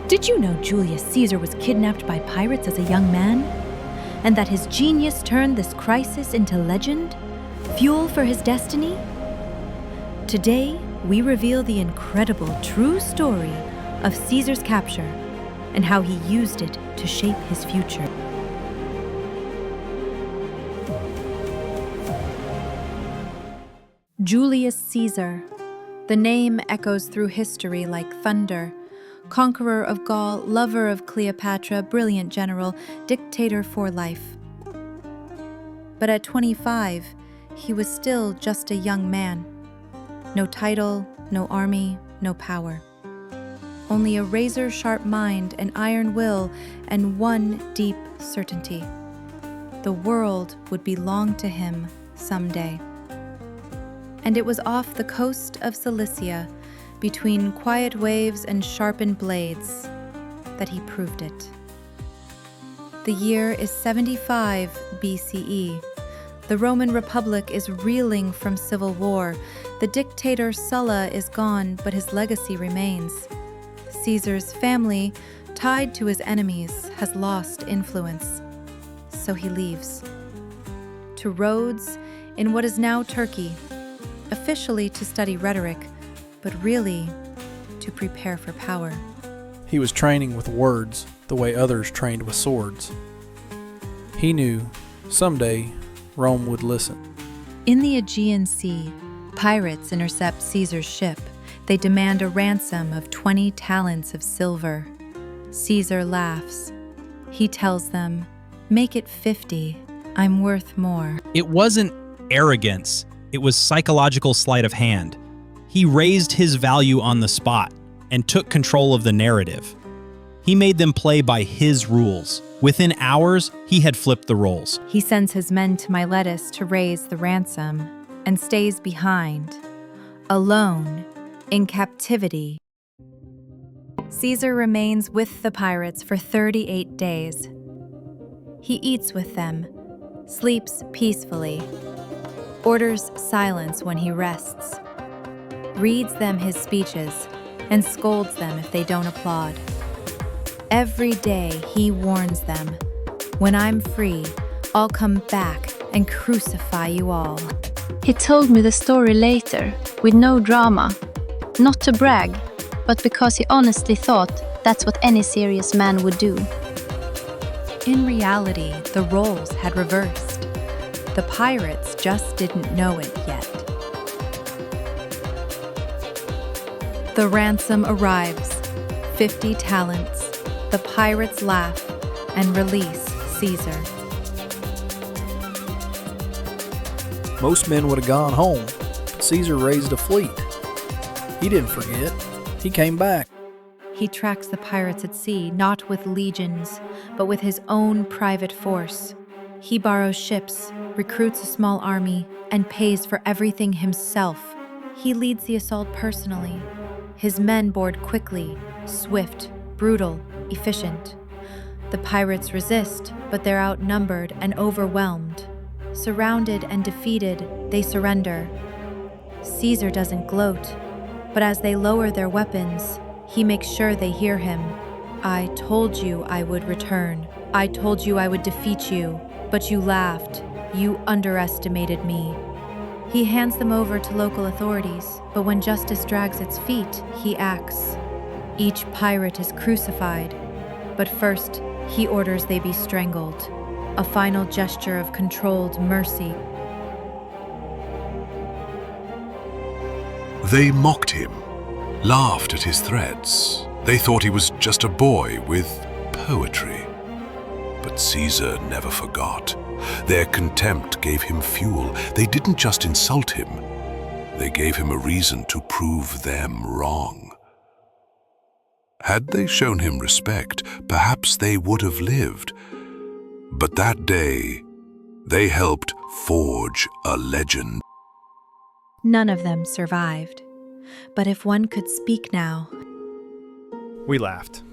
Did you know Julius Caesar was kidnapped by pirates as a young man? And that his genius turned this crisis into legend? Fuel for his destiny? Today, we reveal the incredible true story of Caesar's capture and how he used it to shape his future. Julius Caesar. The name echoes through history like thunder. Conqueror of Gaul, lover of Cleopatra, brilliant general, dictator for life. But at 25, he was still just a young man. No title, no army, no power. Only a razor-sharp mind, an iron will, and one deep certainty. The world would belong to him someday. And it was off the coast of Cilicia, between quiet waves and sharpened blades, that he proved it. The year is 75 BCE. The Roman Republic is reeling from civil war. The dictator Sulla is gone, but his legacy remains. Caesar's family, tied to his enemies, has lost influence. So he leaves. To Rhodes, in what is now Turkey, officially to study rhetoric, but really to prepare for power. He was training with words the way others trained with swords. He knew someday Rome would listen. In the Aegean Sea, pirates intercept Caesar's ship. They demand a ransom of 20 talents of silver. Caesar laughs. He tells them, "Make it 50. I'm worth more." It wasn't arrogance. It was psychological sleight of hand. He raised his value on the spot and took control of the narrative. He made them play by his rules. Within hours, he had flipped the roles. He sends his men to Miletus to raise the ransom and stays behind, alone, in captivity. Caesar remains with the pirates for 38 days. He eats with them, sleeps peacefully, orders silence when he rests, reads them his speeches, and scolds them if they don't applaud. Every day he warns them, "When I'm free, I'll come back and crucify you all." He told me the story later, with no drama. Not to brag, but because he honestly thought that's what any serious man would do. In reality, the roles had reversed. The pirates just didn't know it yet. The ransom arrives, 50 talents. The pirates laugh and release Caesar. Most men would have gone home, but Caesar raised a fleet. He didn't forget. He came back. He tracks the pirates at sea, not with legions, but with his own private force. He borrows ships, recruits a small army, and pays for everything himself. He leads the assault personally. His men board quickly, swift, brutal, efficient. The pirates resist, but they're outnumbered and overwhelmed. Surrounded and defeated, they surrender. Caesar doesn't gloat, but as they lower their weapons, he makes sure they hear him. "I told you I would return. I told you I would defeat you, but you laughed. You underestimated me." He hands them over to local authorities, but when justice drags its feet, he acts. Each pirate is crucified, but first he orders they be strangled, a final gesture of controlled mercy. They mocked him, laughed at his threats. They thought he was just a boy with poetry. But Caesar never forgot. Their contempt gave him fuel. They didn't just insult him. They gave him a reason to prove them wrong. Had they shown him respect, perhaps they would have lived. But that day, they helped forge a legend. None of them survived. But if one could speak now. We laughed,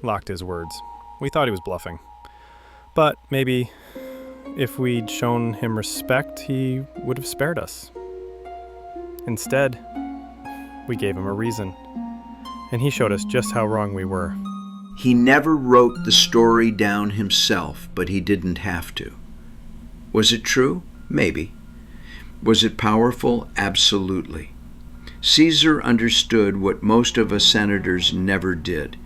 mocked his words. We thought he was bluffing. But maybe if we'd shown him respect, he would have spared us. Instead, we gave him a reason, and he showed us just how wrong we were. He never wrote the story down himself, but he didn't have to. Was it true? Maybe. Was it powerful? Absolutely. Caesar understood what most of us senators never did.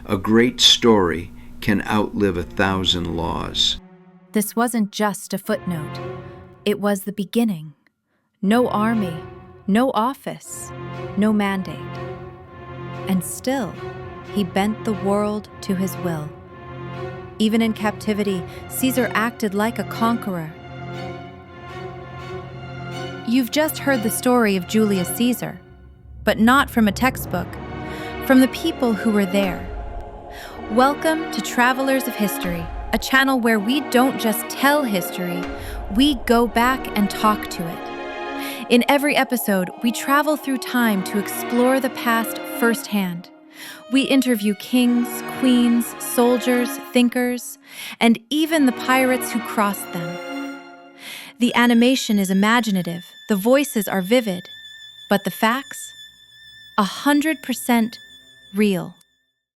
A great story can outlive 1,000 laws. This wasn't just a footnote. It was the beginning. No army, no office, no mandate. And still, he bent the world to his will. Even in captivity, Caesar acted like a conqueror. You've just heard the story of Julius Caesar, but not from a textbook, from the people who were there. Welcome to Travelers of History, a channel where we don't just tell history, we go back and talk to it. In every episode, we travel through time to explore the past firsthand. We interview kings, queens, soldiers, thinkers, and even the pirates who crossed them. The animation is imaginative, the voices are vivid, but the facts? 100% real.